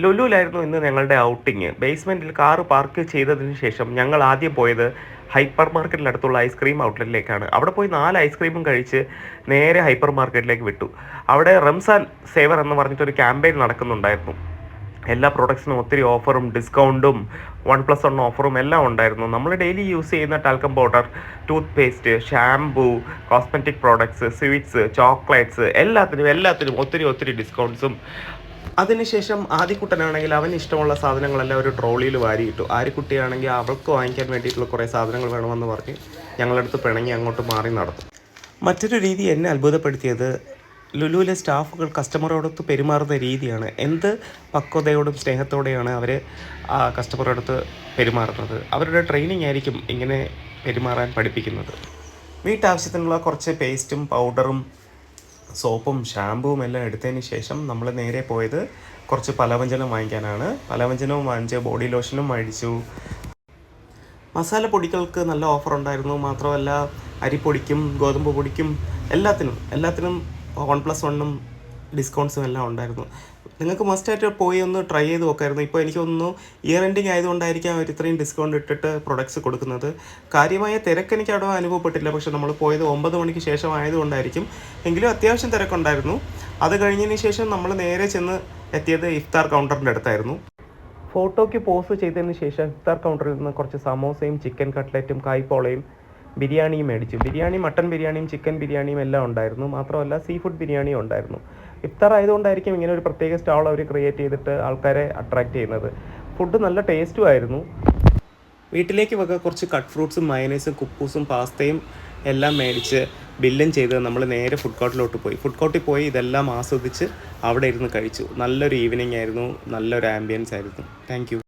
ലുലുവിലായിരുന്നു ഇന്ന് ഞങ്ങളുടെ outing. ബേസ്മെൻറ്റിൽ car park ചെയ്തതിന് ശേഷം ഞങ്ങൾ ആദ്യം പോയത് ഹൈപ്പർ മാർക്കറ്റിനടുത്തുള്ള ഐസ്ക്രീം ഔട്ട്ലെറ്റിലേക്കാണ്. അവിടെ പോയി 4 ഐസ്ക്രീമും കഴിച്ച് നേരെ ഹൈപ്പർ മാർക്കറ്റിലേക്ക് വിട്ടു. അവിടെ റംസാൻ സേവർ എന്ന് പറഞ്ഞിട്ടൊരു ക്യാമ്പയിൻ നടക്കുന്നുണ്ടായിരുന്നു. എല്ലാ പ്രൊഡക്ട്സിനും ഒത്തിരി ഓഫറും ഡിസ്കൗണ്ടും 1+1 ഓഫറും എല്ലാം ഉണ്ടായിരുന്നു. നമ്മൾ ഡെയിലി യൂസ് ചെയ്യുന്ന talcum powder, tooth paste, shampoo, cosmetic products, sweets, chocolates എല്ലാത്തിനും ഒത്തിരി ഡിസ്കൗണ്ട്സും. അതിനുശേഷം ആദിക്കുട്ടനാണെങ്കിൽ അവന് ഇഷ്ടമുള്ള സാധനങ്ങളെല്ലാം ഒരു ട്രോളിയിൽ വാരിയിട്ടു. ആര്യക്കുട്ടിയാണെങ്കിൽ അവൾക്ക് വാങ്ങിക്കാൻ വേണ്ടിയിട്ടുള്ള കുറേ സാധനങ്ങൾ വേണമെന്ന് പറഞ്ഞ് ഞങ്ങളടുത്ത് പിണങ്ങി അങ്ങോട്ട് മാറി നടന്നു. മറ്റൊരു രീതി എന്നെ അത്ഭുതപ്പെടുത്തിയത് ലുലുവിലെ സ്റ്റാഫുകൾ കസ്റ്റമറോടൊത്ത് പെരുമാറുന്ന രീതിയാണ്. എന്ത് പക്വതയോടും സ്നേഹത്തോടെയാണ് അവർ കസ്റ്റമറോടൊത്ത് പെരുമാറുന്നത്. അവരുടെ ട്രെയിനിങ് ആയിരിക്കും ഇങ്ങനെ പെരുമാറാൻ പഠിപ്പിക്കുന്നത്. വീട്ടാവശ്യത്തിനുള്ള കുറച്ച് പേസ്റ്റും പൗഡറും സോപ്പും ഷാമ്പുവും എല്ലാം എടുത്തതിന് ശേഷം നമ്മൾ നേരെ പോയത് കുറച്ച് പലവ്യഞ്ജനം വാങ്ങിക്കാനാണ്. പലവ്യഞ്ജനവും വാങ്ങിച്ച് ബോഡി ലോഷനും മേടിച്ചു. മസാല പൊടികൾക്ക് നല്ല ഓഫർ ഉണ്ടായിരുന്നു. മാത്രമല്ല അരിപ്പൊടിക്കും ഗോതമ്പ് പൊടിക്കും എല്ലാത്തിനും 1+1 ഡിസ്കൗണ്ട്സും എല്ലാം ഉണ്ടായിരുന്നു. നിങ്ങൾക്ക് മസ്റ്റായിട്ട് പോയി ഒന്ന് ട്രൈ ചെയ്ത് നോക്കായിരുന്നു. ഇപ്പോൾ എനിക്ക് തോന്നുന്നു ഇയർ എൻഡിങ് ആയതുകൊണ്ടായിരിക്കും അവർ ഇത്രയും ഡിസ്കൗണ്ട് ഇട്ടിട്ട് പ്രൊഡക്ട്സ് കൊടുക്കുന്നത്. കാര്യമായ തിരക്ക് എനിക്ക് അവിടെ അനുഭവപ്പെട്ടില്ല. പക്ഷെ നമ്മൾ പോയത് 9 മണിക്ക് ശേഷം ആയതുകൊണ്ടായിരിക്കും. എങ്കിലും അത്യാവശ്യം തിരക്കുണ്ടായിരുന്നു. അത് കഴിഞ്ഞതിന് ശേഷം നമ്മൾ നേരെ ചെന്ന് എത്തിയത് ഇഫ്താർ കൗണ്ടറിൻ്റെ അടുത്തായിരുന്നു. ഫോട്ടോയ്ക്ക് പോസ്റ്റ് ചെയ്തതിന് ശേഷം ഇഫ്താർ കൗണ്ടറിൽ നിന്ന് കുറച്ച് സമോസയും ചിക്കൻ കട്ട്ലറ്റും കായ്പോളയും ബിരിയാണിയും മേടിച്ചു. ബിരിയാണി മട്ടൻ ബിരിയാണിയും ചിക്കൻ ബിരിയാണിയും എല്ലാം ഉണ്ടായിരുന്നു. മാത്രമല്ല സീ ഫുഡ് ബിരിയാണിയും ഉണ്ടായിരുന്നു. ഇഫ്താർ ആയതുകൊണ്ടായിരിക്കും ഇങ്ങനെ ഒരു പ്രത്യേക സ്റ്റാൾ അവർ ക്രിയേറ്റ് ചെയ്തിട്ട് ആൾക്കാരെ അട്രാക്റ്റ് ചെയ്യുന്നത്. ഫുഡ് നല്ല ടേസ്റ്റും ആയിരുന്നു. വീട്ടിലേക്ക് വക കുറച്ച് കട്ട് ഫ്രൂട്ട്സും മയനൈസും കുപ്പൂസും പാസ്തയും എല്ലാം മേടിച്ച് ബില്ലും ചെയ്ത് നമ്മൾ നേരെ ഫുഡ് കോർട്ടിൽ പോയി ഇതെല്ലാം ആസ്വദിച്ച് അവിടെ ഇരുന്ന് കഴിച്ചു. നല്ലൊരു ഈവനിങ് ആയിരുന്നു. നല്ലൊരു ആംബിയൻസ് ആയിരുന്നു. Thank you.